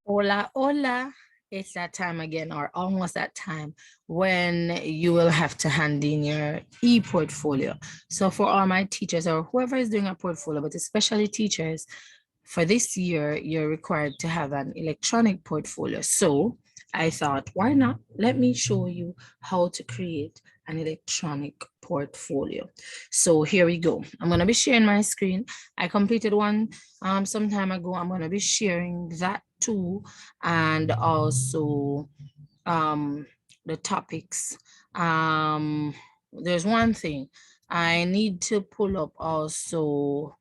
Hola, hola. It's that time again, or almost that time, when you will have to hand in your e-portfolio. So for all my teachers or whoever is doing a portfolio, but especially teachers, for this year, you're required to have an electronic portfolio. So I thought, why not? Let me show you how to create an electronic portfolio. So here we go. I'm going to be sharing my screen. I completed one some time ago. I'm going to be sharing that too, and also um, the topics. Um, there's one thing I need to pull up also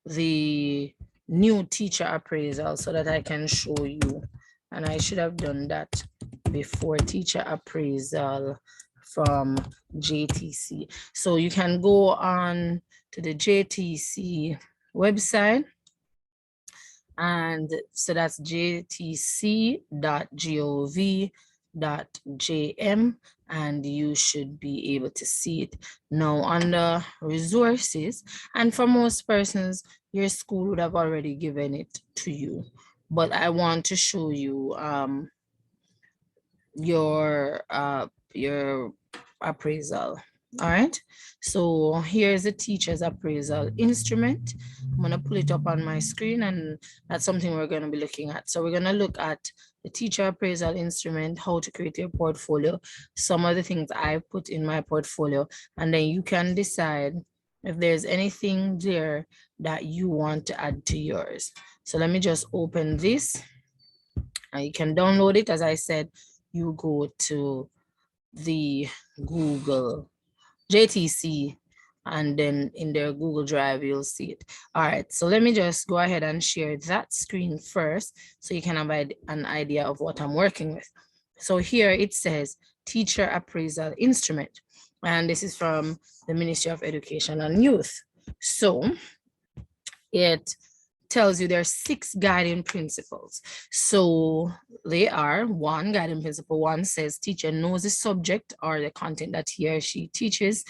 the new teacher appraisal so that I can show you. And I should have done that before teacher appraisal from JTC. So you can go on to the JTC website, and so that's jtc.gov.jm, and you should be able to see it now under resources. And for most persons, your school would have already given it to you, but I want to show you your appraisal. All right, so here's the teacher's appraisal instrument. I'm going to pull it up on my screen, and that's something we're going to be looking at. So we're going to look at the teacher appraisal instrument, how to create your portfolio, some of the things I put in my portfolio, and then you can decide if there's anything there that you want to add to yours. So let me just open this, and you can download it. As I said, you go to the Google JTC, and then in their Google Drive, you'll see it. All right, so let me just go ahead and share that screen first so you can have an idea of what I'm working with. So here it says Teacher Appraisal Instrument, and this is from the Ministry of Education and Youth. So it tells you there are 6 guiding principles. So they are: one, guiding principle one says teacher knows the subject or the content that he or she teaches.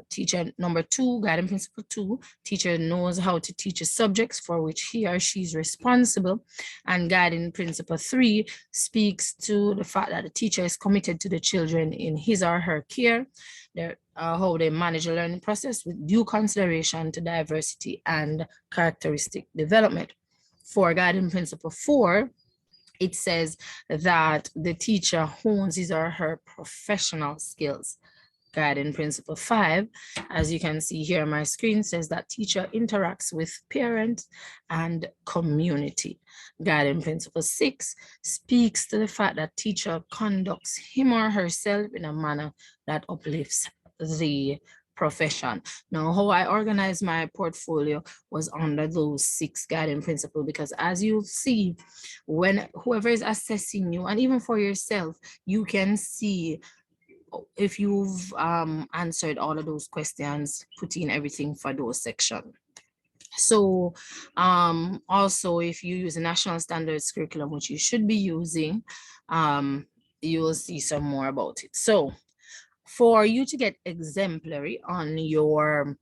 Teacher number 2, guiding principle 2, teacher knows how to teach the subjects for which he or she is responsible. And guiding principle 3 speaks to the fact that the teacher is committed to the children in his or her care. How they manage the learning process with due consideration to diversity and characteristic development. For guiding principle 4, it says that the teacher hones his or her professional skills. Guiding principle 5, as you can see here on my screen, says that teacher interacts with parents and community. Guiding principle 6 speaks to the fact that teacher conducts him or herself in a manner that uplifts the profession. Now, how I organized my portfolio was under those 6 guiding principles, because as you see, when whoever is assessing you, and even for yourself, you can see if you've answered all of those questions, put in everything for those sections. So also, if you use a national standards curriculum, which you should be using, you will see some more about it. So for you to get exemplary on your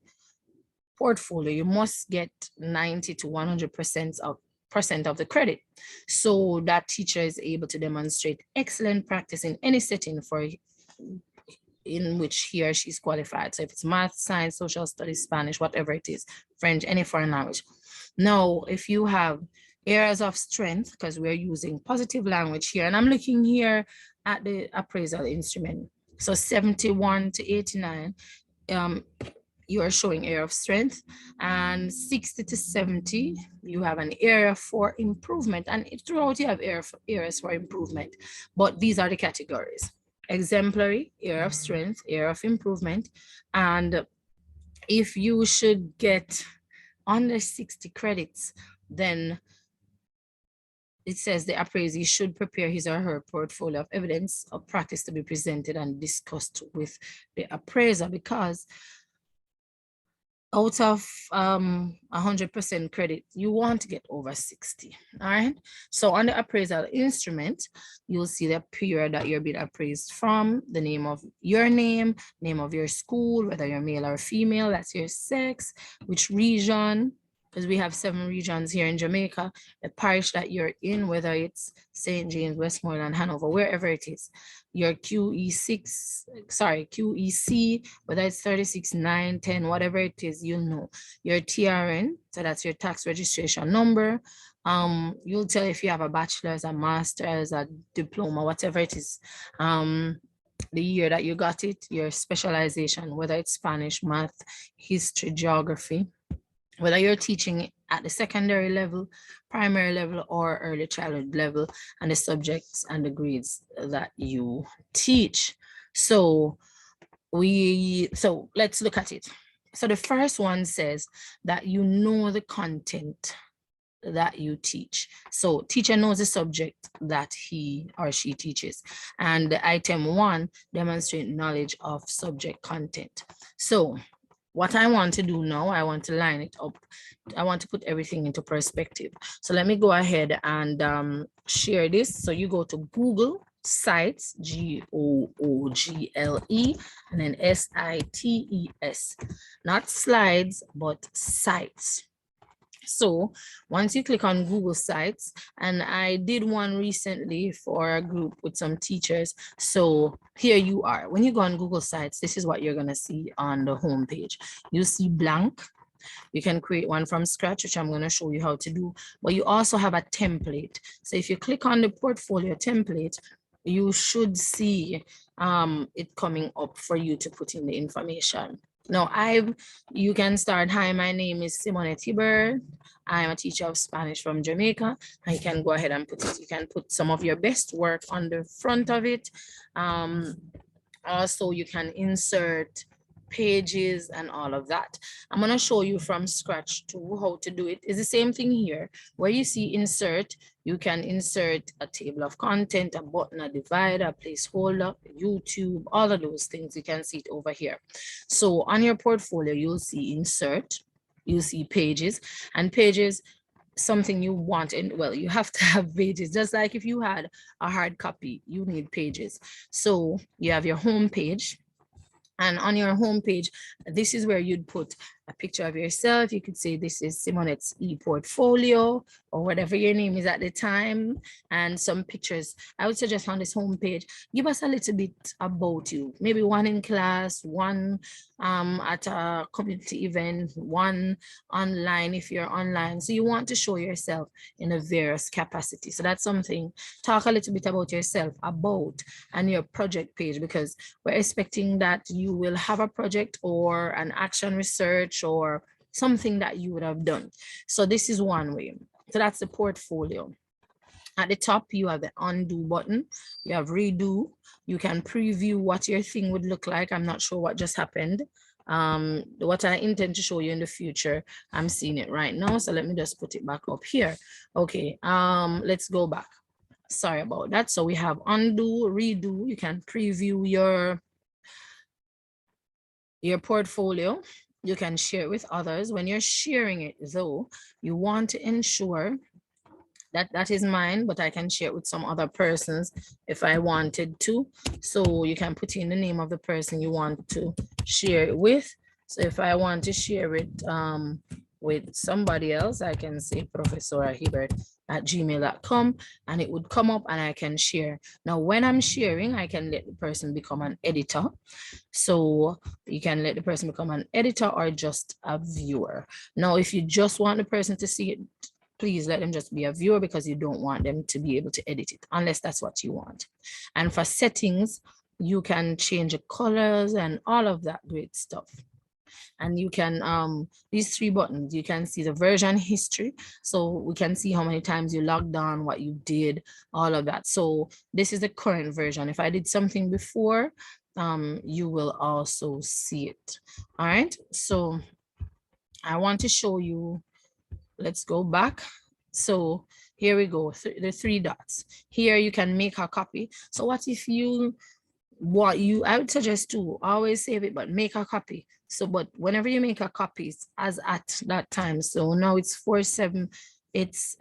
portfolio, you must get 90 to 100% of the credit, so that teacher is able to demonstrate excellent practice in any setting in which he or she is qualified. So if it's math, science, social studies, Spanish, whatever it is, French, any foreign language. Now, if you have areas of strength, because we're using positive language here, and I'm looking here at the appraisal instrument. So 71 to 89, you are showing area of strength, and 60 to 70, you have an area for improvement, and throughout you have areas for improvement, but these are the categories: exemplary, area of strength, area of improvement. And if you should get under 60 credits, then it says the appraisee should prepare his or her portfolio of evidence of practice to be presented and discussed with the appraiser, because out of 100% credit, you want to get over 60. All right. So on the appraisal instrument, you'll see the period that you're being appraised from, the name of your name of your school, whether you're male or female, that's your sex, which region, because we have 7 regions here in Jamaica, the parish that you're in, whether it's St. James, Westmoreland, Hanover, wherever it is, your QEC, whether it's 36, 9, 10, whatever it is, you'll know. Your TRN, so that's your tax registration number. You'll tell if you have a bachelor's, a master's, a diploma, whatever it is. The year that you got it, your specialization, whether it's Spanish, math, history, geography, whether you're teaching at the secondary level, primary level, or early childhood level, and the subjects and the grades that you teach. So let's look at it. So the first one says that you know the content that you teach. So teacher knows the subject that he or she teaches. And item 1, demonstrate knowledge of subject content. So what I want to do now, I want to line it up. I want to put everything into perspective. So let me go ahead and share this. So you go to Google Sites, Google, and then SITES, not slides, but sites. So once you click on Google Sites, and I did one recently for a group with some teachers. So here you are. When you go on Google Sites, this is what you're going to see on the home page. You see blank. You can create one from scratch, which I'm going to show you how to do. But you also have a template. So if you click on the portfolio template, you should see it coming up for you to put in the information. Now, you can start. Hi, my name is Simone Tiber. I'm a teacher of Spanish from Jamaica. And you can go ahead and put it. You can put some of your best work on the front of it. Also, you can insert pages and all of that. I'm going to show you from scratch to how to do it. It's the same thing here. Where you see insert, you can insert a table of content, a button, a divider, a placeholder, YouTube, all of those things. You can see it over here. So on your portfolio, you'll see insert, you'll see pages, and pages, something you want. And well, you have to have pages. Just like if you had a hard copy, you need pages. So you have your home page. And on your home page, this is where you'd put a picture of yourself. You could say this is Simonette's EPortfolio or whatever your name is at the time, and some pictures. I would suggest on this home page, give us a little bit about you. Maybe one in class, one at a community event, one online if you're online. So you want to show yourself in a various capacity. So that's something. Talk a little bit about yourself, about, and your project page, because we're expecting that you will have a project or an action research or something that you would have done. So this is one way. So that's the portfolio. At the top, you have the undo button. You have redo. You can preview what your thing would look like. I'm not sure what just happened. What I intend to show you in the future, I'm seeing it right now. So let me just put it back up here. Okay, let's go back. Sorry about that. So we have undo, redo. You can preview your portfolio. You can share it with others. When you're sharing it though, you want to ensure that that is mine, but I can share it with some other persons if I wanted to. So you can put in the name of the person you want to share it with. So if I want to share it with somebody else, I can say professorahibert@gmail.com, and it would come up and I can share. Now, when I'm sharing, I can let the person become an editor. So you can let the person become an editor or just a viewer. Now, if you just want the person to see it, please let them just be a viewer, because you don't want them to be able to edit it unless that's what you want. And for settings, you can change the colors and all of that great stuff. And you can, these 3 buttons, you can see the version history. So we can see how many times you logged on, what you did, all of that. So this is the current version. If I did something before, you will also see it. All right. So I want to show you, let's go back. So here we go, the 3 dots. Here you can make a copy. So what if I would suggest to always save it, but make a copy. So, but whenever you make a copy, it's as at that time. So now it's 4/7, it's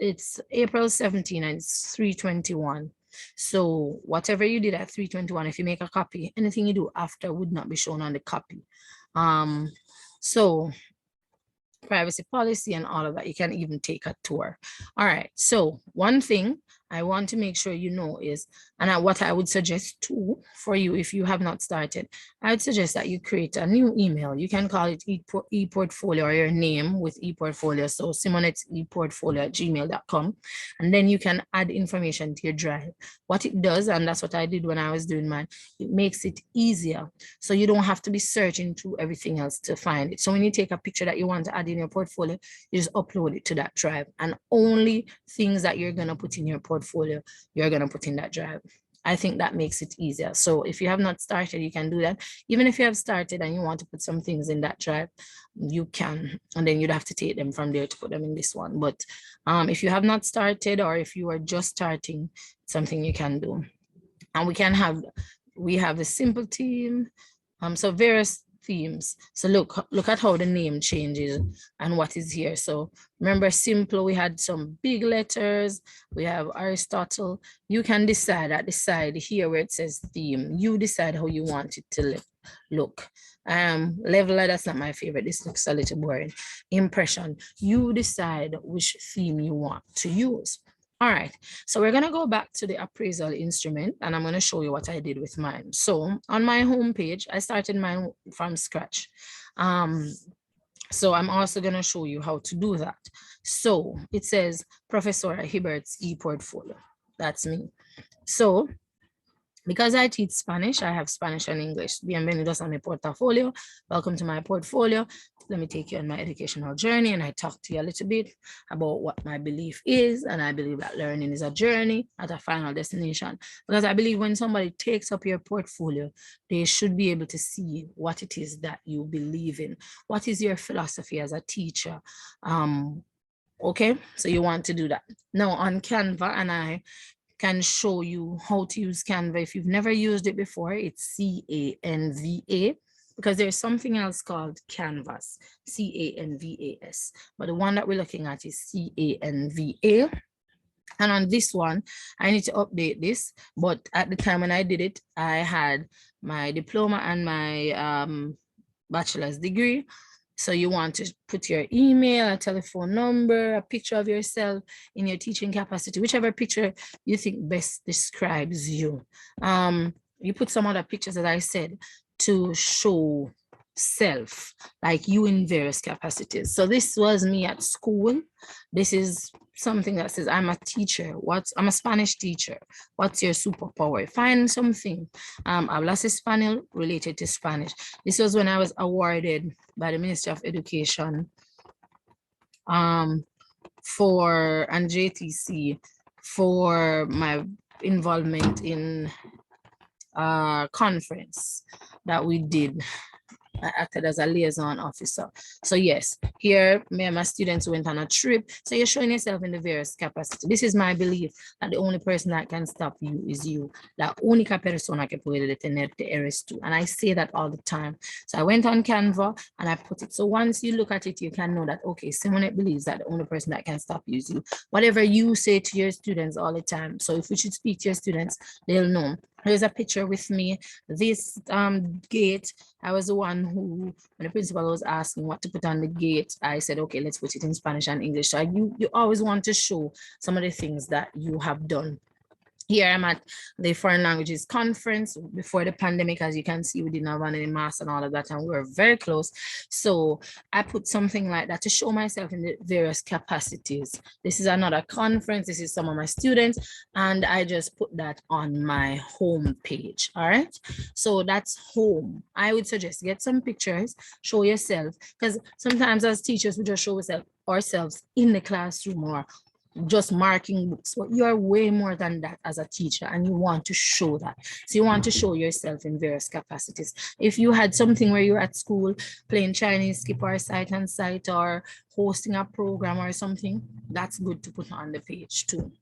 April 17 and it's 3/21. So whatever you did at 3/21, if you make a copy, anything you do after would not be shown on the copy. So privacy policy and all of that. You can even take a tour. All right. So one thing I want to make sure you know is, and what I would suggest too for you, if you have not started, I would suggest that you create a new email. You can call it EPortfolio or your name with EPortfolio. So simonetteportfolio@gmail.com. And then you can add information to your drive. What it does, and that's what I did when I was doing mine, it makes it easier. So you don't have to be searching through everything else to find it. So when you take a picture that you want to add in your portfolio, you just upload it to that drive, and only things that you're going to put in your portfolio, you're going to put in that drive. I think that makes it easier. So if you have not started, you can do that. Even if you have started and you want to put some things in that drive, you can, and then you'd have to take them from there to put them in this one. But if you have not started, or if you are just starting, something you can do. And we have a simple theme, so various themes. So look at how the name changes and what is here. So remember, simple, we had some big letters, we have Aristotle. You can decide at the side here where it says theme, you decide how you want it to look. Leveler, that's not my favorite, this looks a little boring. Impression, you decide which theme you want to use. All right, so we're going to go back to the appraisal instrument, and I'm going to show you what I did with mine. So on my home page, I started mine from scratch. So I'm also going to show you how to do that. So it says Professor Hibert's ePortfolio. That's me. So because I teach Spanish, I have Spanish and English. Bienvenidos a mi portafolio. Welcome to my portfolio. Let me take you on my educational journey, and I talk to you a little bit about what my belief is. And I believe that learning is a journey, not a final destination. Because I believe when somebody takes up your portfolio, they should be able to see what it is that you believe in. What is your philosophy as a teacher? Okay, so you want to do that. Now on Canva, and I can show you how to use Canva. If you've never used it before, it's Canva, because there's something else called Canvas, Canvas. But the one that we're looking at is Canva. And on this one, I need to update this. But at the time when I did it, I had my diploma and my bachelor's degree. So you want to put your email, a telephone number, a picture of yourself in your teaching capacity, whichever picture you think best describes you. You put some other pictures, as I said, to show self, like you in various capacities. So this was me at school. This is something that says I'm a teacher. I'm a Spanish teacher. What's your superpower? Find something. Hablas español related to Spanish. This was when I was awarded by the Ministry of Education for and JTC for my involvement in a conference that we did. I acted as a liaison officer. So yes, here me and my students went on a trip. So you're showing yourself in the various capacity. This is my belief, that the only person that can stop you is you. La única persona que puede detenerte eres tú. And I say that all the time. So I went on Canva and I put it. So once you look at it, you can know that, okay, Simonette believes that the only person that can stop you is you. Whatever you say to your students all the time. So if you should speak to your students, they'll know. Here's a picture with me. This gate, I was the one who, when the principal was asking what to put on the gate, I said, okay, let's put it in Spanish and English. So you always want to show some of the things that you have done. Here I'm at the Foreign Languages Conference before the pandemic. As you can see, we didn't have any masks and all of that, and we were very close. So I put something like that to show myself in the various capacities. This is another conference. This is some of my students, and I just put that on my home page. All right. So that's home. I would suggest get some pictures, show yourself, because sometimes as teachers, we just show ourselves in the classroom or just marking books, but you are way more than that as a teacher, and you want to show that. So you want to show yourself in various capacities. If you had something where you're at school playing Chinese skip or sight and sight or hosting a program or something, that's good to put on the page too.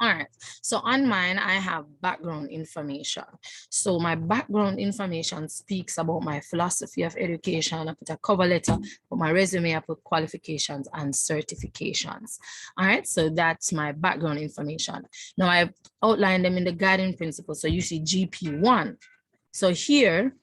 All right, so on mine, I have background information. So my background information speaks about my philosophy of education. I put a cover letter, for my resume, I put qualifications and certifications. All right, so that's my background information. Now I've outlined them in the guiding principles. So you see GP1. So here,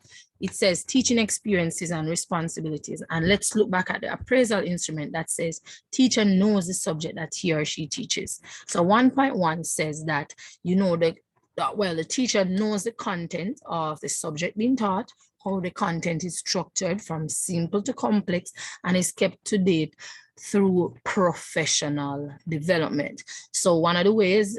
it says teaching experiences and responsibilities. And let's look back at the appraisal instrument that says teacher knows the subject that he or she teaches. So 1.1 says that, the teacher knows the content of the subject being taught, how the content is structured from simple to complex, and is kept to date through professional development. So one of the ways,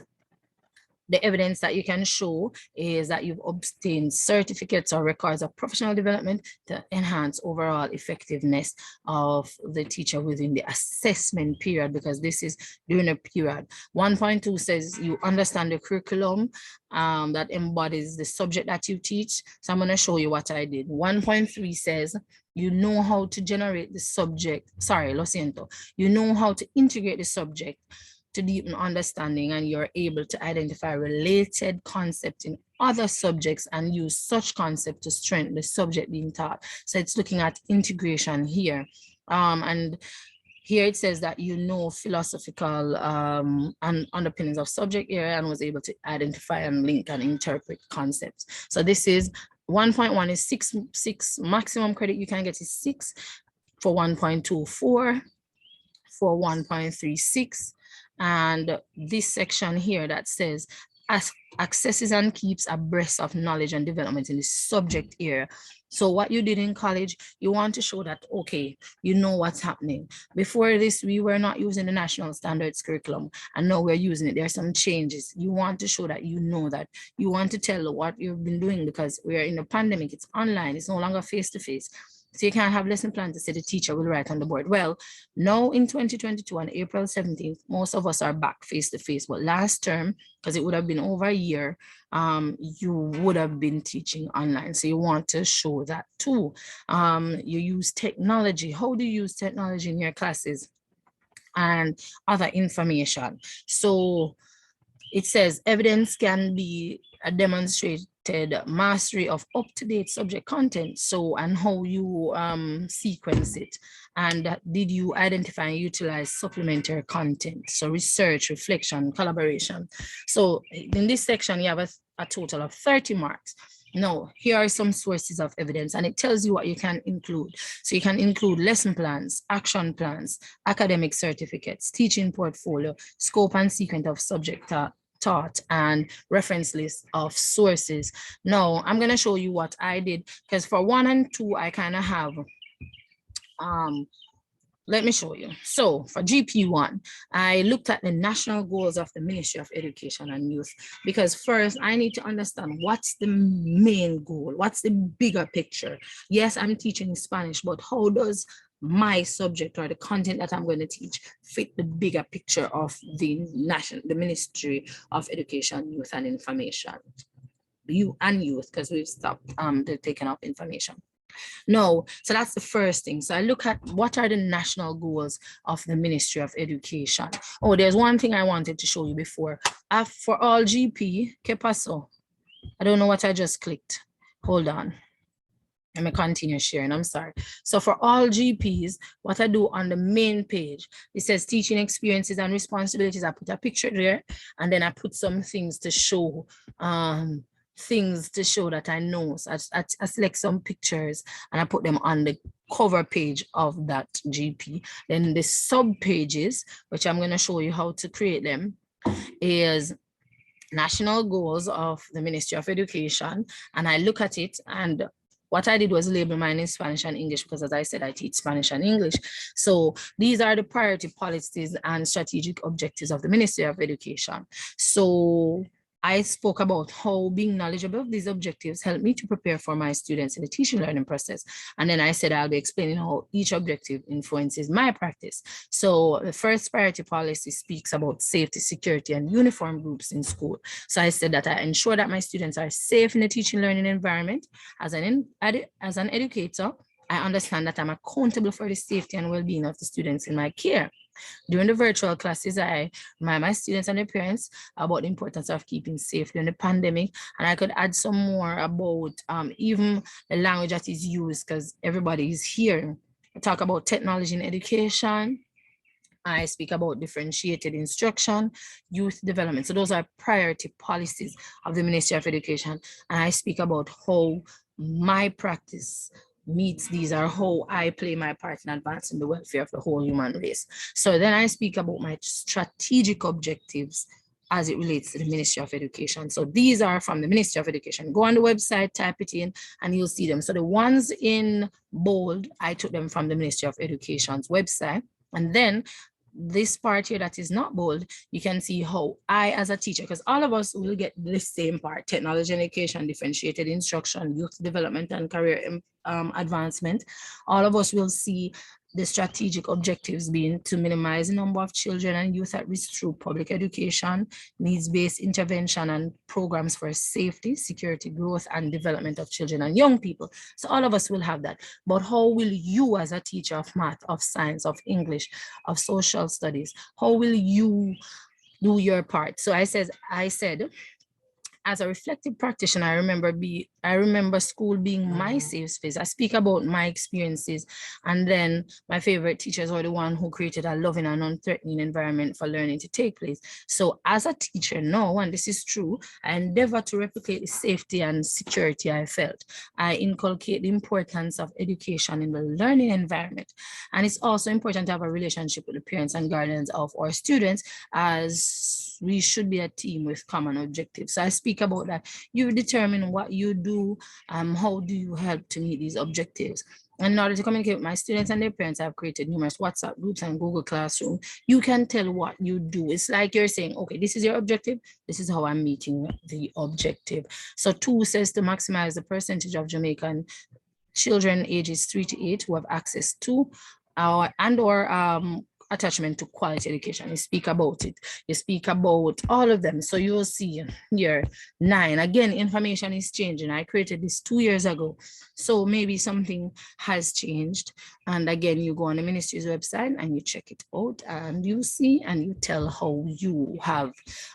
the evidence that you can show is that you've obtained certificates or records of professional development to enhance overall effectiveness of the teacher within the assessment period, because this is during a period. 1.2 says you understand the curriculum that embodies the subject that you teach. So I'm going to show you what I did. 1.3 says you know how to generate the subject. Sorry, lo siento. You know how to integrate the subject to deepen understanding, and you're able to identify related concepts in other subjects and use such concept to strengthen the subject being taught. So it's looking at integration here. And here it says that you know philosophical and underpinnings of subject area and was able to identify and link and interpret concepts. So this is 1.1 is six maximum credit you can get is 6 for 1.24 for 1.36. And this section here that says accesses and keeps abreast of knowledge and development in the subject area. So what you did in college, you want to show that, okay, you know what's happening. Before this, we were not using the national standards curriculum, and now we're using it. There are some changes. You want to show that you know that. You want to tell what you've been doing, because we are in a pandemic. It's online. It's no longer face-to-face. So you can't have lesson plan to say the teacher will write on the board. Well, now in 2022 on April 17th, most of us are back face-to-face, but last term, because it would have been over a year, you would have been teaching online. So you want to show that too. You use technology. How do you use technology in your classes and other information? So it says evidence can be a demonstrated mastery of up-to-date subject content. So, and how you sequence it. And did you identify and utilize supplementary content? So research, reflection, collaboration. So in this section, you have a total of 30 marks. Now, here are some sources of evidence, and it tells you what you can include. So you can include lesson plans, action plans, academic certificates, teaching portfolio, scope and sequence of subject taught, and reference list of sources. Now, I'm going to show you what I did, because for 1 and 2, I kind of have, let me show you. So for GP1, I looked at the national goals of the Ministry of Education and Youth, because first I need to understand what's the main goal, what's the bigger picture. Yes, I'm teaching Spanish, but how does my subject or the content that I'm going to teach fit the bigger picture of the Ministry of Education, Youth and Information, youth, because we've stopped taking up information. No, so that's the first thing. So I look at what are the national goals of the Ministry of Education. Oh, there's one thing I wanted to show you before. For all GP, ¿qué pasó? I don't know what I just clicked. Hold on. Let me continue sharing. I'm sorry. So for all GPs, what I do on the main page, it says teaching experiences and responsibilities. I put a picture there, and then I put some things to show that I know. So I select some pictures and I put them on the cover page of that GP. Then the sub pages, which I'm going to show you how to create them, is national goals of the Ministry of Education. And I look at it, and what I did was label mine in Spanish and English, because as I said, I teach Spanish and English. So these are the priority policies and strategic objectives of the Ministry of Education. So I spoke about how being knowledgeable of these objectives helped me to prepare for my students in the teaching learning process. And then I said, I'll be explaining how each objective influences my practice. So the first priority policy speaks about safety, security, and uniform groups in school. So I said that I ensure that my students are safe in the teaching learning environment. As an educator, I understand that I'm accountable for the safety and well-being of the students in my care. During the virtual classes, I remind my students and their parents about the importance of keeping safe during the pandemic. And I could add some more about even the language that is used, because everybody is here. I talk about technology in education. I speak about differentiated instruction, youth development. So those are priority policies of the Ministry of Education. And I speak about how my practice meets these, are how I play my part in advancing the welfare of the whole human race. So then I speak about my strategic objectives as it relates to the Ministry of Education. So these are from the Ministry of Education. Go on the website, type it in, and you'll see them. So the ones in bold, I took them from the Ministry of Education's website. And then this part here that is not bold, you can see how I, as a teacher, because all of us will get the same part: technology and education, differentiated instruction, youth development and career advancement. All of us will see the strategic objectives being to minimize the number of children and youth at risk through public education, needs-based intervention, and programs for safety, security, growth, and development of children and young people. So all of us will have that. But how will you, as a teacher of math, of science, of English, of social studies, how will you do your part? So I said, as a reflective practitioner, I remember school being my safe space. I speak about my experiences, and then my favorite teachers are the one who created a loving and unthreatening environment for learning to take place. So as a teacher now, and this is true, I endeavor to replicate the safety and security I felt. I inculcate the importance of education in the learning environment. And it's also important to have a relationship with the parents and guardians of our students, as we should be a team with common objectives. So I speak about that. You determine what you do, how do you help to meet these objectives. And in order to communicate with my students and their parents, I've created numerous WhatsApp groups and Google Classroom. You can tell what you do. It's like you're saying, okay, this is your objective. This is how I'm meeting the objective. So 2 says to maximize the percentage of Jamaican children ages 3 to 8 who have access to or attachment to quality education. You speak about it. You speak about all of them. So you'll see here 9. Again, information is changing. I created this 2 years ago. So maybe something has changed. And again, you go on the ministry's website and you check it out and you see and you tell how you have,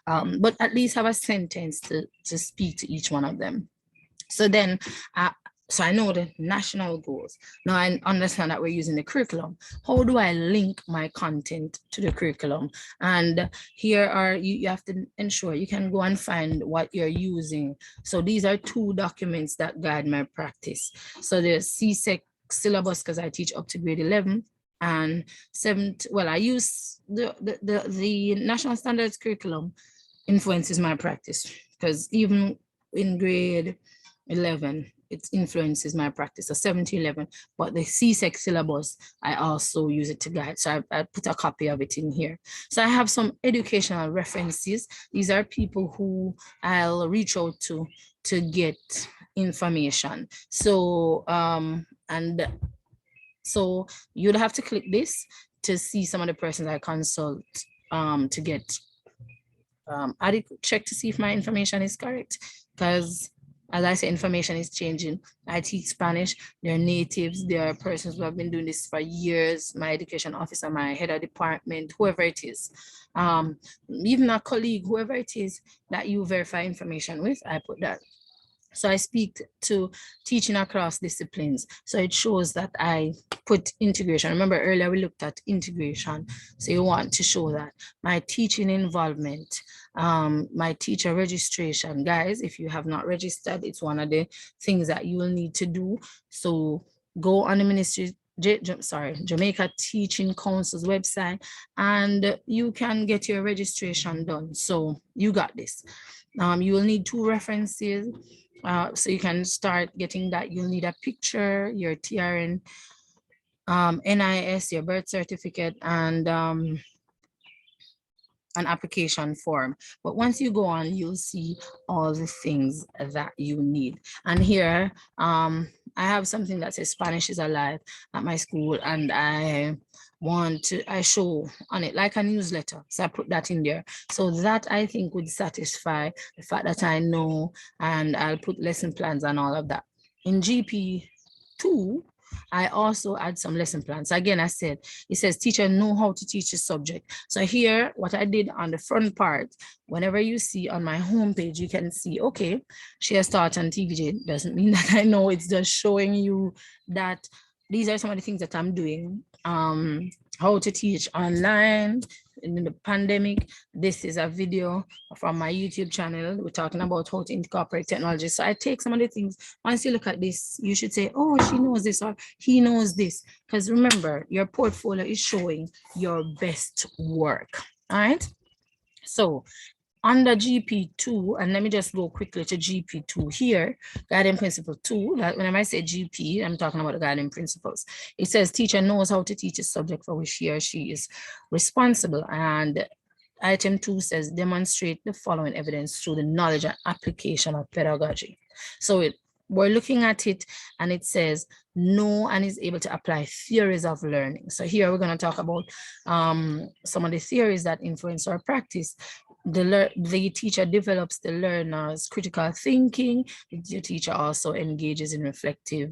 but at least have a sentence to speak to each one of them. So then, so I know the national goals. Now I understand that we're using the curriculum. How do I link my content to the curriculum? And here are, you have to ensure you can go and find what you're using. So these are 2 documents that guide my practice. So the CSEC syllabus, because I teach up to grade 11, and 7th, well, I use the national standards curriculum influences my practice, because even in grade 11, it influences my practice. So 7 to 11, but the CSEC syllabus, I also use it to guide. So I put a copy of it in here. So I have some educational references. These are people who I'll reach out to get information. So, and so you'd have to click this to see some of the persons I consult to get adequate check to see if my information is correct, because as I say, information is changing. I teach Spanish. They're natives. There are persons who have been doing this for years. My education officer, my head of department, whoever it is, even a colleague, whoever it is that you verify information with, I put that. So I speak to teaching across disciplines. So it shows that I put integration. Remember earlier we looked at integration. So you want to show that. My teaching involvement, my teacher registration. Guys, if you have not registered, it's one of the things that you will need to do. So go on the ministry, Jamaica Teaching Council's website, and you can get your registration done. So you got this. You will need 2 references. So you can start getting that. You'll need a picture, your TRN, NIS, your birth certificate, and an application form. But once you go on, you'll see all the things that you need. And here, I have something that says Spanish is alive at my school, and I show on it like a newsletter. So I put that in there. So that I think would satisfy the fact that I know, and I'll put lesson plans and all of that. In GP2, I also add some lesson plans. So again, I said, it says teacher know how to teach a subject. So here, what I did on the front part, whenever you see on my homepage, you can see, okay, she has taught on TVJ. Doesn't mean that I know, it's just showing you that these are some of the things that I'm doing. How to teach online, in the pandemic. This is a video from my YouTube channel. We're talking about how to incorporate technology. So I take some of the things. Once you look at this, you should say, oh, she knows this or he knows this. Because remember, your portfolio is showing your best work. All right. So under GP2, and let me just go quickly to GP2 here, guiding principle 2. That whenever I say GP, I'm talking about the guiding principles. It says teacher knows how to teach a subject for which he or she is responsible. And item 2 says demonstrate the following evidence through the knowledge and application of pedagogy. So we're looking at it and it says know and is able to apply theories of learning. So here we're going to talk about some of the theories that influence our practice. The teacher develops the learner's critical thinking. The teacher also engages in reflective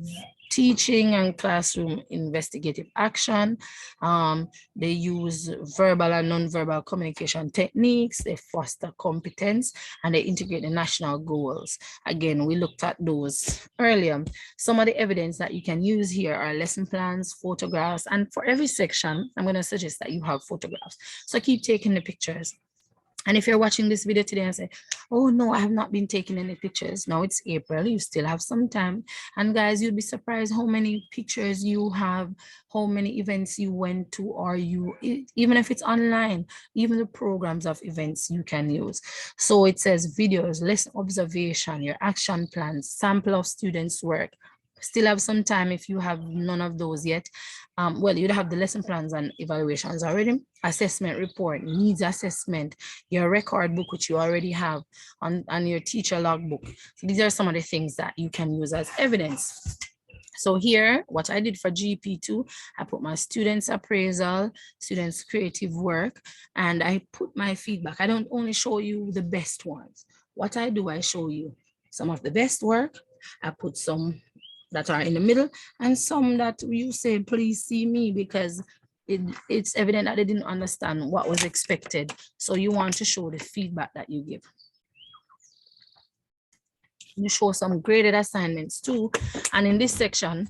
teaching and classroom investigative action. They use verbal and non-verbal communication techniques. They foster competence and they integrate the national goals. Again, we looked at those earlier. Some of the evidence that you can use here are lesson plans, photographs, and for every section, I'm going to suggest that you have photographs. So keep taking the pictures. And if you're watching this video today and say, oh no, I have not been taking any pictures. Now it's April, you still have some time. And guys, you'd be surprised how many pictures you have, how many events you went to, or even if it's online, even the programs of events you can use. So it says videos, lesson observation, your action plans, sample of students' work. Still have some time if you have none of those yet. Well, you'd have the lesson plans and evaluations already. Assessment report, needs assessment, your record book, which you already have, and your teacher logbook. So these are some of the things that you can use as evidence. So here, what I did for GP2, I put my students' appraisal, students' creative work, and I put my feedback. I don't only show you the best ones. What I do, I show you some of the best work. I put some that are in the middle and some that you say, please see me, because it's evident that they didn't understand what was expected. So you want to show the feedback that you give. You show some graded assignments too. And in this section,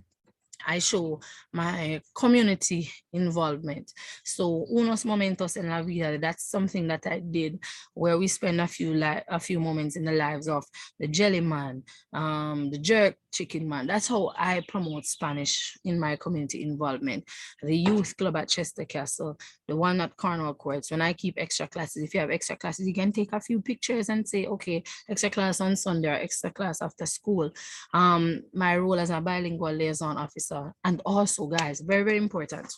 I show my community involvement. So unos momentos en la vida, that's something that I did where we spend a few moments in the lives of the jelly man, the jerk chicken man. That's how I promote Spanish in my community involvement. The youth club at Chester Castle, the one at Cornwall Courts. When I keep extra classes, if you have extra classes, you can take a few pictures and say, okay, extra class on Sunday or extra class after school. My role as a bilingual liaison officer. And also, guys, very, very important,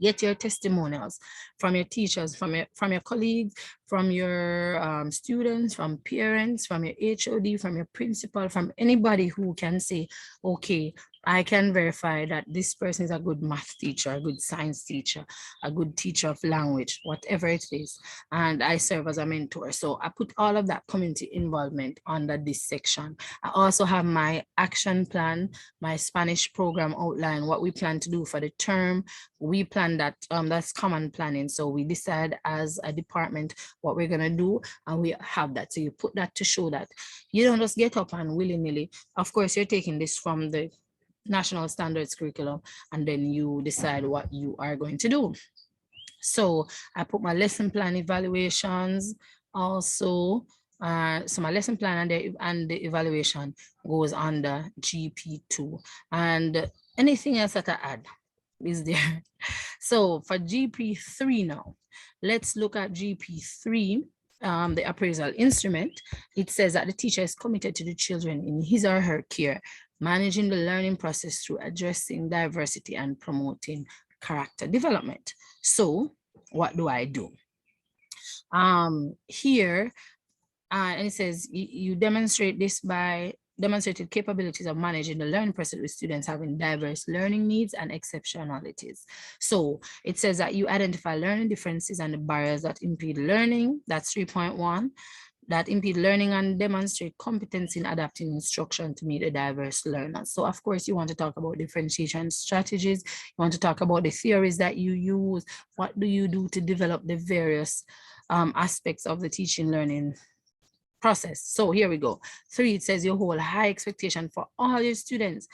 get your testimonials from your teachers, from your colleagues, from your students, from parents, from your HOD, from your principal, from anybody who can say, okay, I can verify that this person is a good math teacher, a good science teacher, a good teacher of language, whatever it is. And I serve as a mentor. So I put all of that community involvement under this section. I also have my action plan, my Spanish program outline, what we plan to do for the term. We plan that, that's common planning. So we decide as a department what we're gonna do, and we have that. So you put that to show that you don't just get up and willy-nilly. Of course, you're taking this from the national standards curriculum, and then you decide what you are going to do. So I put my lesson plan evaluations also. So my lesson plan and the evaluation goes under GP2, and anything else that I add is there. So for GP3 now, let's look at GP3. The appraisal instrument. It says that the teacher is committed to the children in his or her care, managing the learning process through addressing diversity and promoting character development. So what do I do? Here, and it says you demonstrate this by demonstrated capabilities of managing the learning process with students having diverse learning needs and exceptionalities. So it says that you identify learning differences and the barriers that impede learning. That's 3.1. That impede learning and demonstrate competence in adapting instruction to meet a diverse learners. So of course, you want to talk about differentiation strategies. You want to talk about the theories that you use. What do you do to develop the various aspects of the teaching learning process? So here we go. 3, it says you hold high expectation for all your students,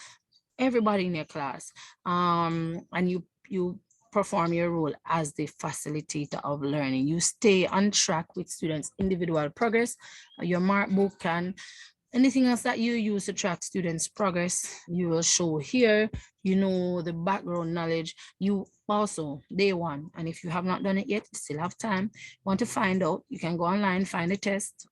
everybody in your class, and you perform your role as the facilitator of learning. You stay on track with students' individual progress. Your mark book and anything else that you use to track students' progress, you will show here. You know the background knowledge. You also, day one, and if you have not done it yet, you still have time. Want to find out, you can go online, find a test,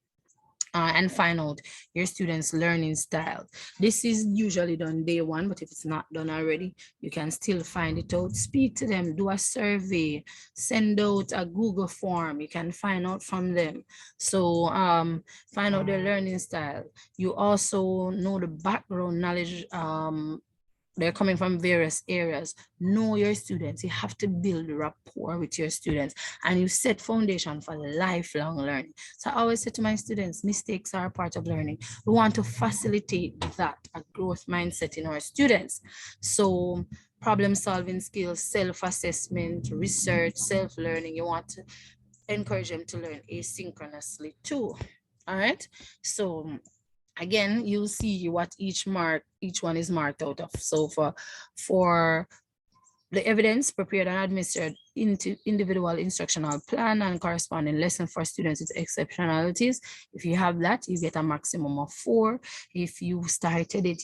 and find out your students' learning style. This is usually done day one, but if it's not done already, you can still find it out. Speak to them, do a survey, send out a Google form. You can find out from them. So find out their learning style. You also know the background knowledge. They're coming from various areas. Know your students. You have to build rapport with your students, and you set foundation for lifelong learning. So I always say to my students, mistakes are a part of learning. We want to facilitate that, a growth mindset in our students. So problem solving skills, self-assessment, research, self-learning, you want to encourage them to learn asynchronously too. All right. So again, you'll see what each one is marked out of. So for the evidence, prepared and administered into individual instructional plan and corresponding lesson for students with exceptionalities. If you have that, you get a maximum of 4. If you started it,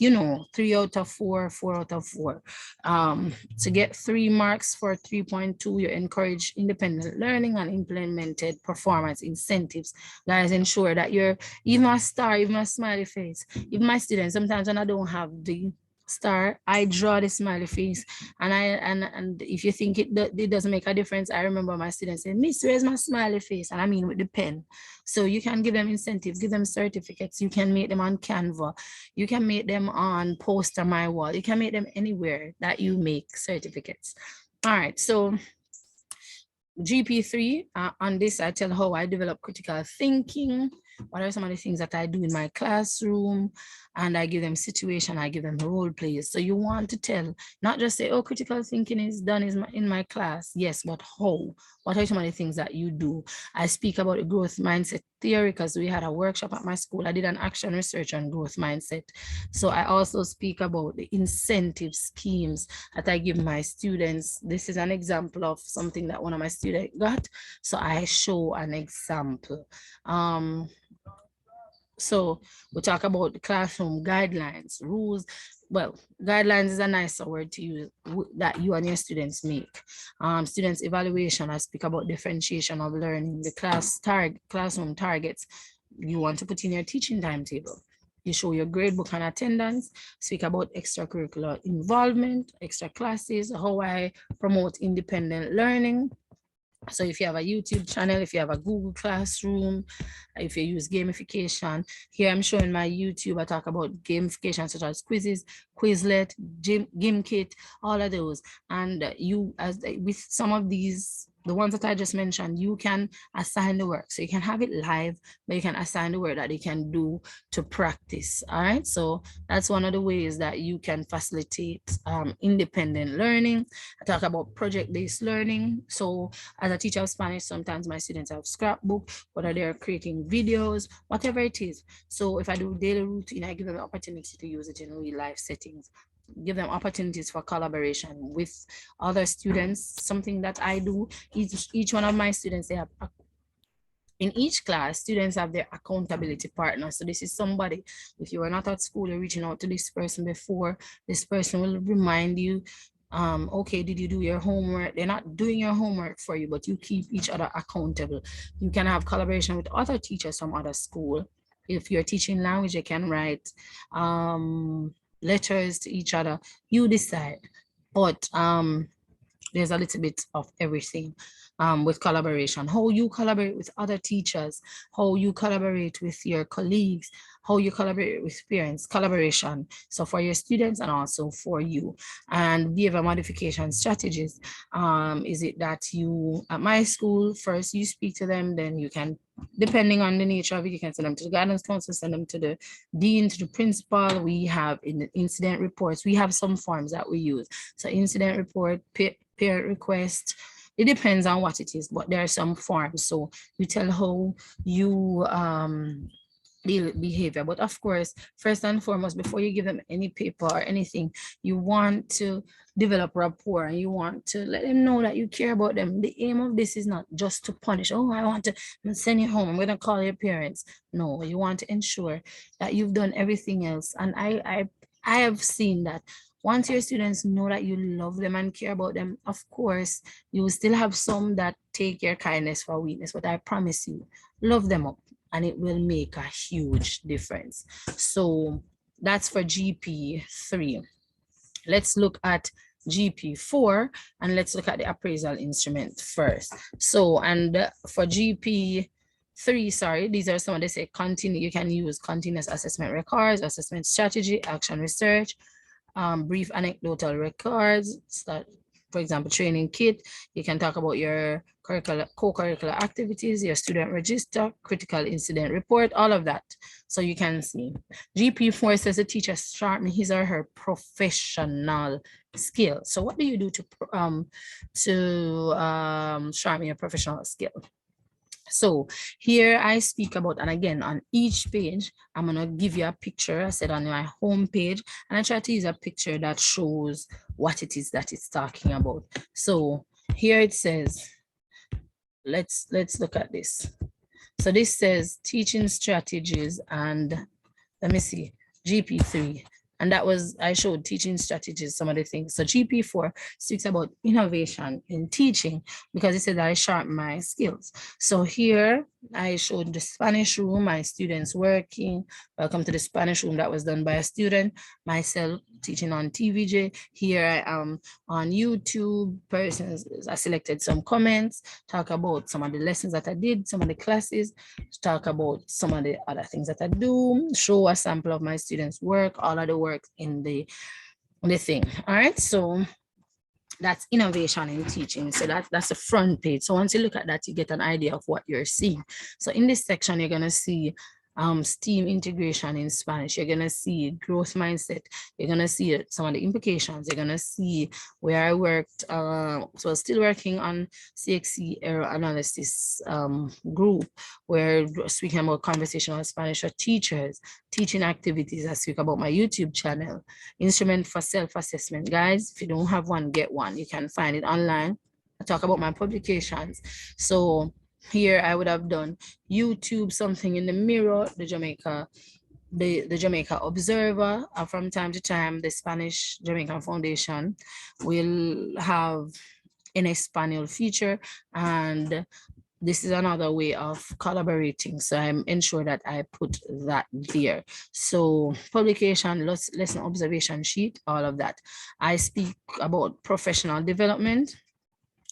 3 out of 4, 4 out of 4. To get 3 marks for 3.2, you encourage independent learning and implemented performance incentives. Guys, ensure that you're even a star, even a smiley face. Even my students, sometimes when I don't have the star, I draw the smiley face, and if you think it doesn't make a difference, I remember my students saying, "Miss, where's my smiley face?" And I mean with the pen. So you can give them incentives, give them certificates. You can make them on Canva, you can make them on Poster My Wall, you can make them anywhere that you make certificates. All right, so GP3, on this, I tell how I develop critical thinking. What are some of the things that I do in my classroom? And I give them situation, I give them role plays. So you want to tell, not just say, oh, critical thinking is done in my class. Yes, but how? What are some of the things that you do? I speak about the growth mindset theory because we had a workshop at my school. I did an action research on growth mindset. So I also speak about the incentive schemes that I give my students. This is an example of something that one of my students got. So I show an example. So we talk about the classroom guidelines, rules. Well, guidelines is a nicer word to use that you and your students make. Students evaluation, I speak about differentiation of learning, the classroom targets you want to put in your teaching timetable. You show your gradebook and attendance, speak about extracurricular involvement, extra classes, how I promote independent learning. So if you have a YouTube channel, if you have a Google Classroom, if you use gamification, here I'm showing my YouTube. I talk about gamification such as quizzes, Quizlet, GameKit, all of those. And you, as with some of these, the ones that I just mentioned, you can assign the work. So you can have it live, but you can assign the work that they can do to practice. All right. So that's one of the ways that you can facilitate independent learning. I talk about project-based learning. So as a teacher of Spanish, sometimes my students have scrapbook, whether they're creating videos, whatever it is. So if I do daily routine, I give them the opportunity to use it in real life settings. Give them opportunities for collaboration with other students. Something that I do, each one of my students, they have in each class, students have their accountability partner. So this is somebody, if you are not at school, you're reaching out to this person before, this person will remind you, okay, did you do your homework? They're not doing your homework for you, but you keep each other accountable. You can have collaboration with other teachers from other school. If you're teaching language, you can write letters to each other. You decide. But there's a little bit of everything with collaboration. How you collaborate with other teachers, how you collaborate with your colleagues, how you collaborate with parents, collaboration. So for your students and also for you. And behavior modification strategies. Is it that you, at my school, first you speak to them, then you can, depending on the nature of it, you can send them to the guidance counselor, send them to the dean, to the principal. We have in the incident reports, we have some forms that we use. So incident report, peer request, it depends on what it is, but there are some forms. So you tell how you behavior. But of course, first and foremost, before you give them any paper or anything, you want to develop rapport and you want to let them know that you care about them. The aim of this is not just to punish. Oh, I want to send you home, I'm going to call your parents. No, you want to ensure that you've done everything else. And I have seen that once your students know that you love them and care about them, of course, you will still have some that take your kindness for weakness, but I promise you, love them up and it will make a huge difference. So that's for GP3. Let's look at GP4 and let's look at the appraisal instrument first. So, and for GP3, sorry, these are some of the say continue, you can use continuous assessment records, assessment strategy, action research, brief anecdotal records, start, for example, training kit. You can talk about your co-curricular activities, your student register, critical incident report, all of that. So you can see. GP4 says the teacher sharpen his or her professional skill. So what do you do to sharpen your professional skill? So here I speak about, and again, on each page, I'm going to give you a picture. I said on my home page, and I try to use a picture that shows what it is that it's talking about. So here it says, let's look at this. So this says teaching strategies, and let me see, GP3. And that was, I showed teaching strategies, some of the things. So GP4 speaks about innovation in teaching because it said I sharpen my skills. So here I showed the Spanish room, my students working. Welcome to the Spanish room that was done by a student, myself teaching on TVJ. Here I am on YouTube, persons, I selected some comments, talk about some of the lessons that I did, some of the classes, talk about some of the other things that I do, show a sample of my students' work, all of the work in the thing. All right, so that's innovation in teaching. So that's the front page. So once you look at that, you get an idea of what you're seeing. So in this section, you're going to see STEAM integration in Spanish. You're going to see growth mindset. You're going to see some of the implications. You're going to see where I worked. So still working on CXC error analysis group, where speaking about conversational Spanish for teachers, teaching activities. I speak about my YouTube channel, instrument for self-assessment. Guys, if you don't have one, get one. You can find it online. I talk about my publications. So here I would have done YouTube, something in the Mirror, the Jamaica Observer, from time to time, the Spanish Jamaican Foundation will have an Espanol feature, and this is another way of collaborating. So I'm ensure that I put that there. So publication, lesson observation sheet, all of that. I speak about professional development.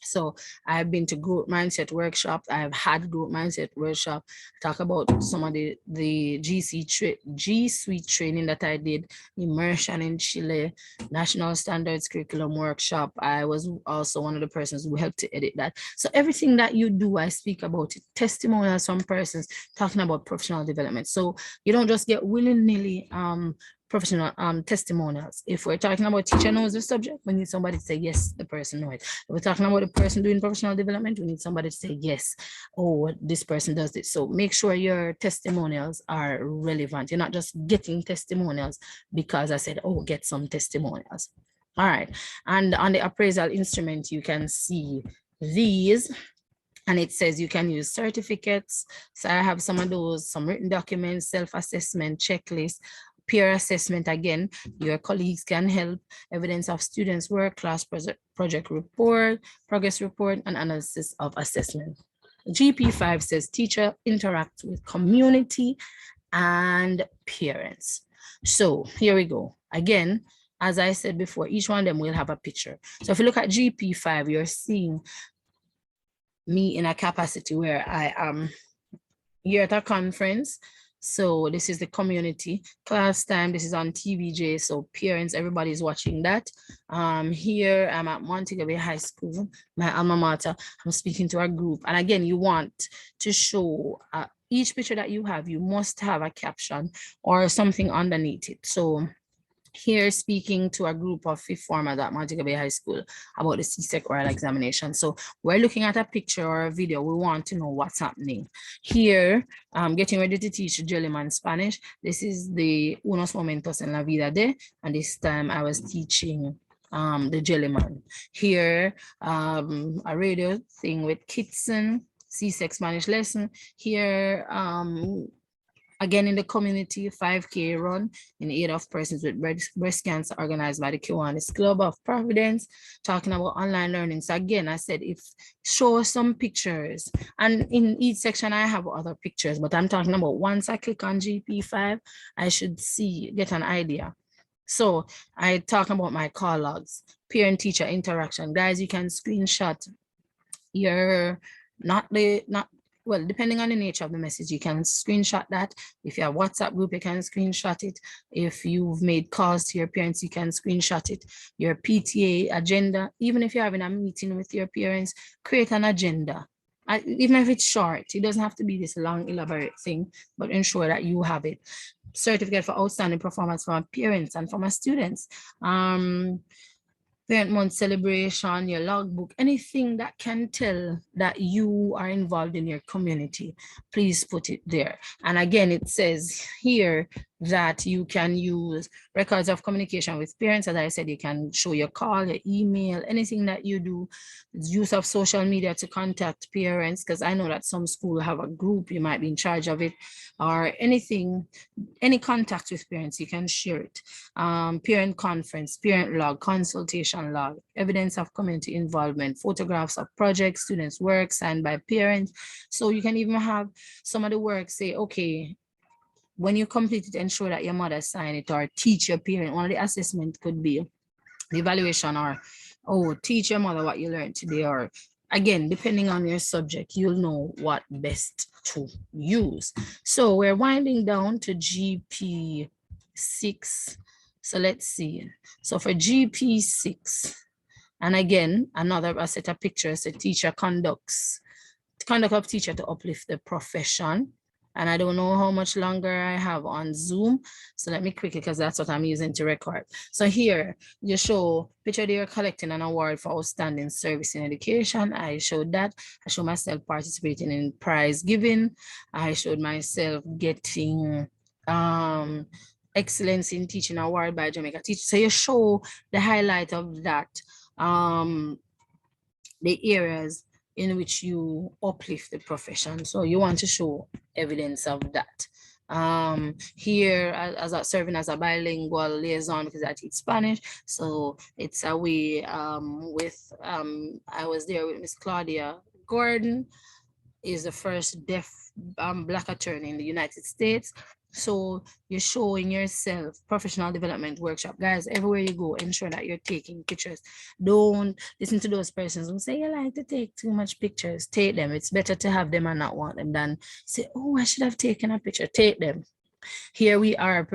So I've been to growth mindset workshops. I've had growth mindset workshop. Talk about some of the G Suite training that I did, immersion in Chile, national standards curriculum workshop. I was also one of the persons who helped to edit that. So everything that you do, I speak about it. Testimonials from persons talking about professional development. So you don't just get willy-nilly professional testimonials. If we're talking about teacher knows the subject, we need somebody to say, yes, the person knows it. If we're talking about the person doing professional development, we need somebody to say, yes, oh, this person does it. So make sure your testimonials are relevant. You're not just getting testimonials because I said, oh, get some testimonials. All right. And on the appraisal instrument, you can see these. And it says you can use certificates. So I have some of those, some written documents, self-assessment, checklist, peer assessment. Again, your colleagues can help, evidence of students' work, class project report, progress report, and analysis of assessment. GP5 says teacher interacts with community and parents. So here we go. Again, as I said before, each one of them will have a picture. So if you look at GP5, you're seeing me in a capacity where I am here at a conference. So this is the community class time. This is on TVJ. So parents, everybody's watching that. Here I'm at Montego Bay High School, my alma mater. I'm speaking to a group. And again, you want to show each picture that you have, you must have a caption or something underneath it. So Here speaking to a group of fifth formers at Montego Bay High School about the CSEC oral examination. So we're looking at a picture or a video. We want to know what's happening. Here, getting ready to teach Jellyman Spanish. This is the Unos Momentos en la Vida de, and this time I was teaching the Jellyman. Here, a radio thing with Kitson, CSEC Spanish lesson. Here, again, in the community, 5K run in aid of persons with breast cancer organized by the Kiwanis Club of Providence, talking about online learning. So again, I said, if show some pictures, and in each section I have other pictures, but I'm talking about once I click on GP5, I should get an idea. So I talk about my call logs, parent-teacher interaction. Guys, you can screenshot your, well, depending on the nature of the message, you can screenshot that. If you have WhatsApp group, you can screenshot it. If you've made calls to your parents, you can screenshot it. Your PTA agenda, even if you're having a meeting with your parents, create an agenda. Even if it's short, it doesn't have to be this long, elaborate thing, but ensure that you have it. Certificate for outstanding performance from our parents and from our students. Parent month celebration, your logbook, anything that can tell that you are involved in your community, please put it there. And again, it says here that you can use records of communication with parents. As I said, you can show your call, your email, anything that you do, use of social media to contact parents, because I know that some schools have a group, you might be in charge of it, or anything, any contact with parents, you can share it. Parent conference, parent log, consultation log, evidence of community involvement, photographs of projects, students' work signed by parents. So you can even have some of the work say, okay, when you complete it, ensure that your mother signed it, or teach your parent. One of the assessment could be the evaluation, or, oh, teach your mother what you learned today, or again, depending on your subject, you'll know what best to use. So we're winding down to GP6. So let's see. So for GP6, and again, another set of pictures, a teacher conduct of teacher to uplift the profession. And I don't know how much longer I have on Zoom. So let me quickly, because that's what I'm using to record. So here you show picture they are collecting an award for outstanding service in education. I showed that. I showed myself participating in prize giving. I showed myself getting excellence in teaching award by Jamaica Teacher. So you show the highlight of that, the areas in which you uplift the profession. So you want to show evidence of that. Here, as serving as a bilingual liaison, because I teach Spanish, so it's a way with, I was there with Miss Claudia Gordon, is the first deaf Black attorney in the United States. So you're showing yourself professional development workshop. Guys, everywhere you go, ensure that you're taking pictures. Don't listen to those persons who say you like to take too much pictures. Take them. It's better to have them and not want them than say, oh, I should have taken a picture. Take them. Here we are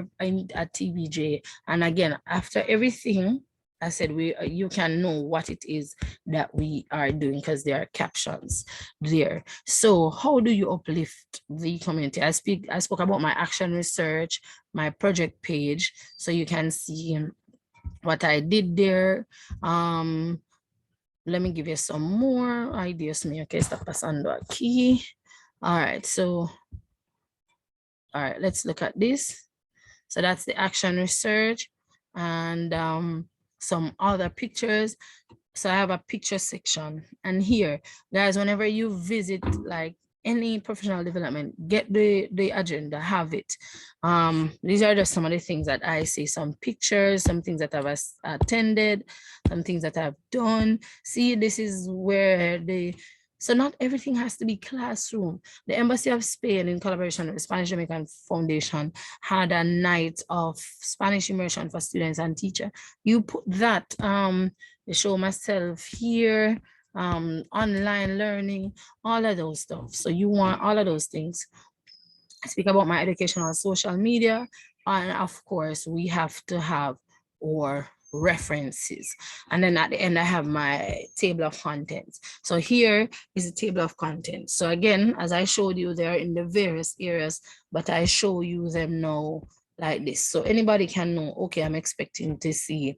at TBJ. And again, after everything, I said, you can know what it is that we are doing because there are captions there. So how do you uplift the community? I spoke about my action research, my project page, so you can see what I did there. Let me give you some more ideas. Okay, stop pasando aquí. All right, so all right, let's look at this. So that's the action research and some other pictures. So I have a picture section, and here, guys, whenever you visit like any professional development, get the agenda, have it. These are just some of the things that I see, some pictures, some things that I've attended, some things that I've done. See, this is where so not everything has to be classroom. The Embassy of Spain, in collaboration with the Spanish Jamaican Foundation, had a night of Spanish immersion for students and teachers. You put that, you show myself here, online learning, all of those stuff. So you want all of those things. I speak about my education on social media. And of course, we have to have our references. And then at the end, I have my table of contents. So here is the table of contents. So again, as I showed you, they're in the various areas, but I show you them now like this. So anybody can know, okay, I'm expecting to see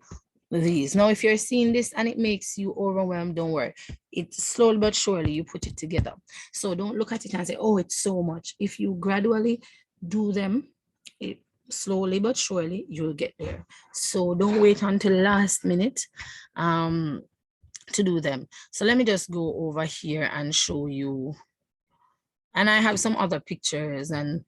these. Now, if you're seeing this and it makes you overwhelmed, don't worry. It's slowly but surely you put it together. So don't look at it and say, oh, it's so much. If you gradually do them, slowly but surely you'll get there. So don't wait until last minute to do them. So let me just go over here and show you. And I have some other pictures, and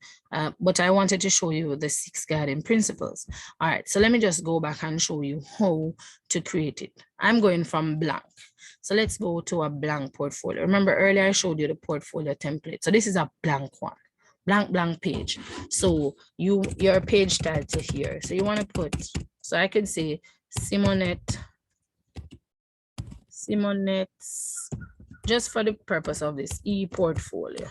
but I wanted to show you the 6 guiding principles. All right, so let me just go back and show you how to create it. I'm going from blank. So let's go to a blank portfolio. Remember earlier I showed you the portfolio template. So this is a blank one, blank page. So your page title here. So you want to put, so I could say Simonette's, just for the purpose of this ePortfolio.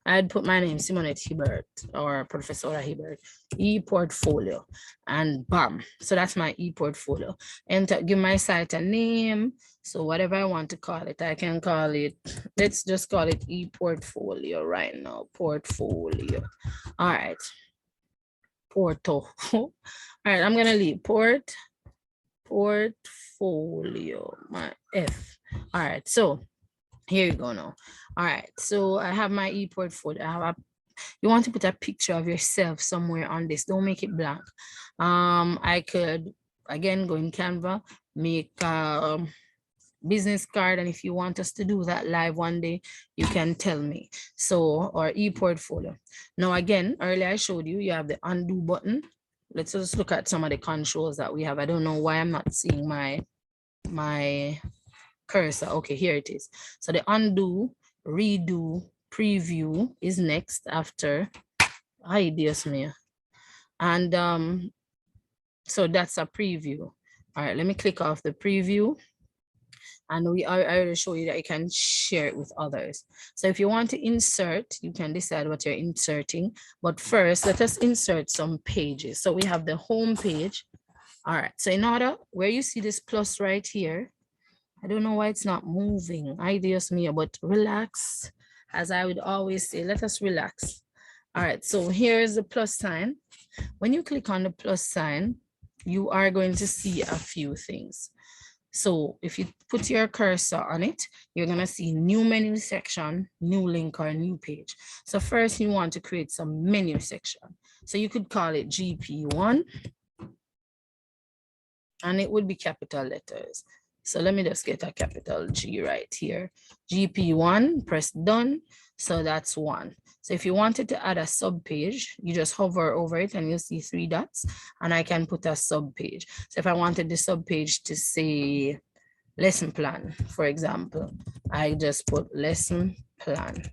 I'd put my name, Simonette Hibbert, or Professor Hibbert, ePortfolio, and bam. So that's my ePortfolio. And to give my site a name. So whatever I want to call it, I can call it, let's just call it ePortfolio right now, portfolio. All right, Porto. All right, I'm gonna leave portfolio, my F. All right, so here you go now. All right, so I have my ePortfolio. I have you want to put a picture of yourself somewhere on this. Don't make it blank. I could, again, go in Canva, make a business card. And if you want us to do that live one day, you can tell me. So, or ePortfolio. Now, again, earlier I showed you, you have the undo button. Let's just look at some of the controls that we have. I don't know why I'm not seeing my cursor. Okay, here it is. So the undo, redo, preview is next after. Ay, Dios mío. And so that's a preview. All right, let me click off the preview. And I already show you that you can share it with others. So if you want to insert, you can decide what you're inserting. But first, let us insert some pages. So we have the home page. All right, so in order, where you see this plus right here, I don't know why it's not moving. Ideas me, but relax. As I would always say, let us relax. All right, so here's the plus sign. When you click on the plus sign, you are going to see a few things. So if you put your cursor on it, you're gonna see new menu section, new link, or new page. So first you want to create some menu section. So you could call it GP1, and it would be capital letters. So let me just get a capital G right here. GP1, press done. So that's 1. So if you wanted to add a sub page, you just hover over it and you'll see 3 dots, and I can put a sub page. So if I wanted the sub page to say lesson plan, for example, I just put lesson plan.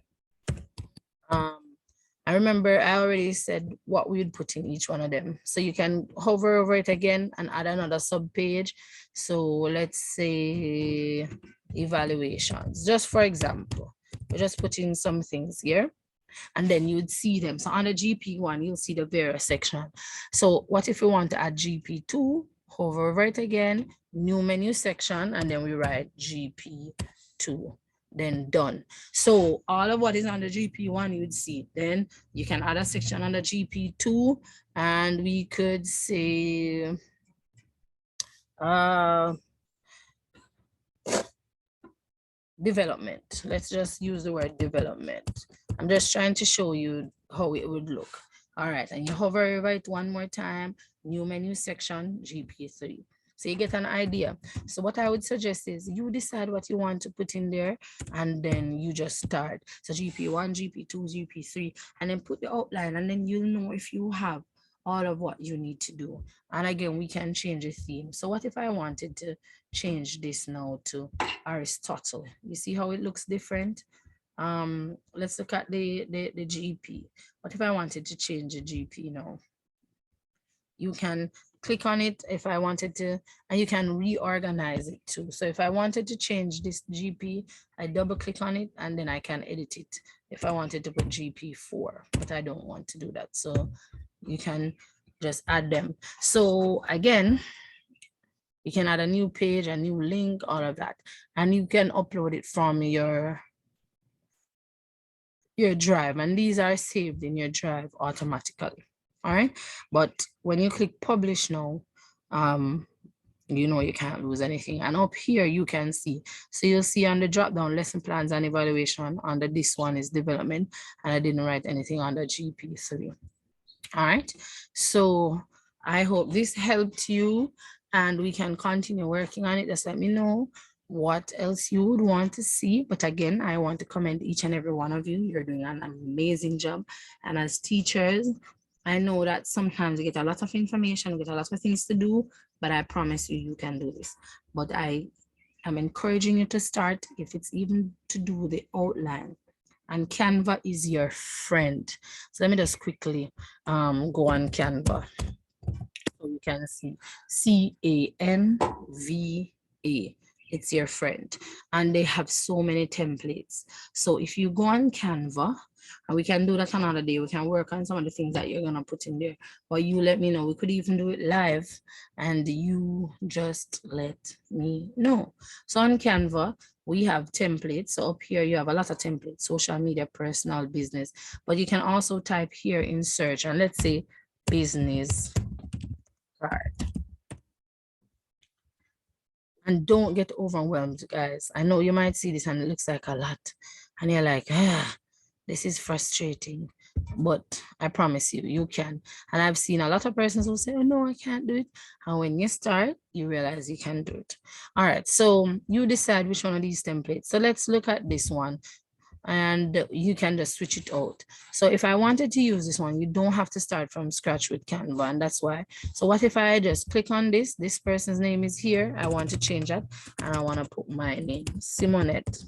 I remember I already said what we would put in each one of them. So you can hover over it again and add another sub page. So let's say evaluations, just for example, we're just putting some things here, and then you'd see them. So on the GP1, you'll see the various section. So what if we want to add GP2, hover over it again, new menu section, and then we write GP2. Then done. So all of what is on the GP1 you would see. Then you can add a section on the GP2, and we could say development. Let's just use the word development. I'm just trying to show you how it would look. All right, and you hover over it one more time, new menu section, GP3. So you get an idea. So what I would suggest is you decide what you want to put in there, and then you just start. So GP1, GP2, GP3, and then put the outline, and then you'll know if you have all of what you need to do. And again, we can change the theme. So what if I wanted to change this now to Aristotle? You see how it looks different? Let's look at the GP. What if I wanted to change the GP now? You can click on it if I wanted to, and you can reorganize it too. So if I wanted to change this GP, I double click on it and then I can edit it if I wanted to put GP4, but I don't want to do that. So you can just add them. So again, you can add a new page, a new link, all of that, and you can upload it from your drive, and these are saved in your drive automatically. All right. But when you click publish now, you know you can't lose anything. And up here you can see. So you'll see on the drop down lesson plans and evaluation. Under this one is development, and I didn't write anything under GP3. All right. So I hope this helped you, and we can continue working on it. Just let me know what else you would want to see. But again, I want to commend each and every one of you. You're doing an amazing job. And as teachers, I know that sometimes you get a lot of information, you get a lot of things to do, but I promise you, you can do this. But I am encouraging you to start, if it's even to do the outline. And Canva is your friend. So let me just quickly go on Canva. So you can see Canva. It's your friend. And they have so many templates. So if you go on Canva, and we can do that another day, we can work on some of the things that you're gonna put in there. But you let me know. We could even do it live, and you just let me know. So on Canva, we have templates. So up here, you have a lot of templates: social media, personal, business. But you can also type here in search, and let's say business card. And don't get overwhelmed, guys. I know you might see this and it looks like a lot, and you're like, this is frustrating. But I promise you, you can. And I've seen a lot of persons who say, oh no, I can't do it. And when you start, you realize you can do it. All right, so you decide which one of these templates. So let's look at this one, and you can just switch it out. So if I wanted to use this one, you don't have to start from scratch with Canva, and that's why. So what if I just click on this person's name is here, I want to change that, and I want to put my name, Simonette.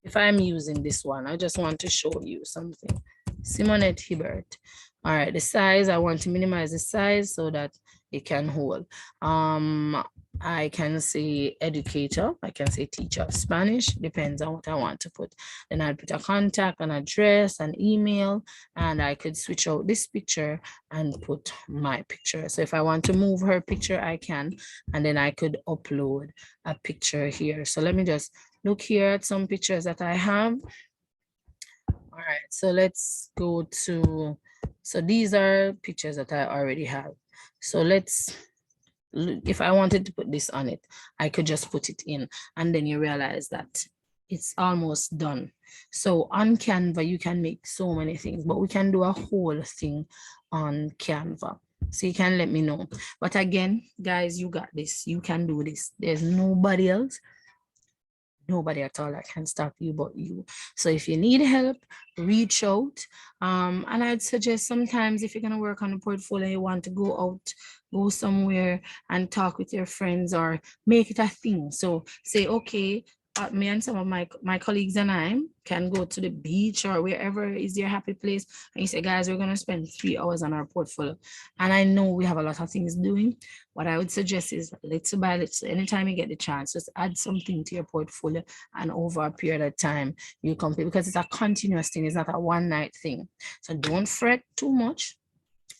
If I'm using this one, I just want to show you something, Simonette Hibbert. All right, the size, I want to minimize the size so that it can hold. I can say educator, I can say teacher of Spanish, depends on what I want to put. Then I'd put a contact, an address, an email, and I could switch out this picture and put my picture. So if I want to move her picture, I can, and then I could upload a picture here. So let me just look here at some pictures that I have. All right, so let's go to, so these are pictures that I already have. So let's, if I wanted to put this on it, I could just put it in, and then you realize that it's almost done. So on Canva, you can make so many things, but we can do a whole thing on Canva. So you can let me know. But again, guys, you got this. You can do this. There's nobody else. Nobody at all that can stop you but you. So if you need help, reach out. And I'd suggest sometimes if you're going to work on a portfolio, you want to go out, go somewhere and talk with your friends or make it a thing. So say, okay, me and some of my colleagues and I can go to the beach or wherever is your happy place. And you say, guys, we're going to spend 3 hours on our portfolio. And I know we have a lot of things doing. What I would suggest is little by little, anytime you get the chance, just add something to your portfolio, and over a period of time, you complete, because it's a continuous thing. It's not a one night thing. So don't fret too much.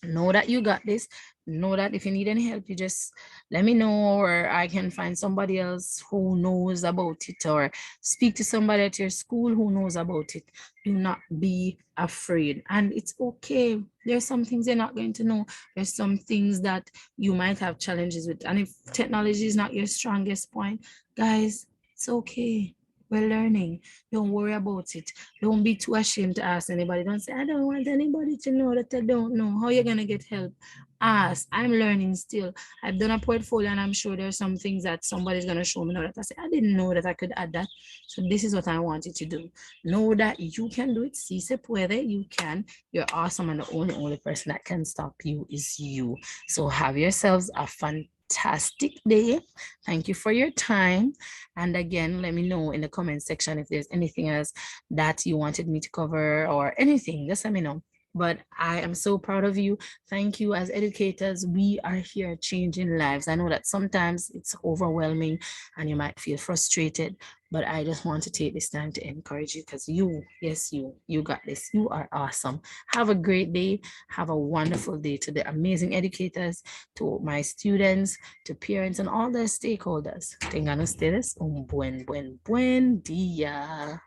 Know that you got this. Know that if you need any help, you just let me know, or I can find somebody else who knows about it, or speak to somebody at your school who knows about it. Do not be afraid, and it's okay. There's some things you're not going to know. There's some things that you might have challenges with, and if technology is not your strongest point, guys, it's okay. We're learning. Don't worry about it. Don't be too ashamed to ask anybody. Don't say, I don't want anybody to know that I don't know. How you're going to get help? Ask. I'm learning still. I've done a portfolio, and I'm sure there's some things that somebody's going to show me now that I say, I didn't know that I could add that. So this is what I want you to do. Know that you can do it. Si se puede. You can. You're awesome, and the only person that can stop you is you. So have yourselves a fantastic day. Thank you for your time. And again, let me know in the comment section if there's anything else that you wanted me to cover or anything. Just let me know. But I am so proud of you. Thank you. As educators, we are here changing lives. I know that sometimes it's overwhelming and you might feel frustrated, but I just want to take this time to encourage you, because you, yes, you got this. You are awesome. Have a great day. Have a wonderful day. To the amazing educators, to my students, to parents, and all the stakeholders. Tengan ustedes un buen día.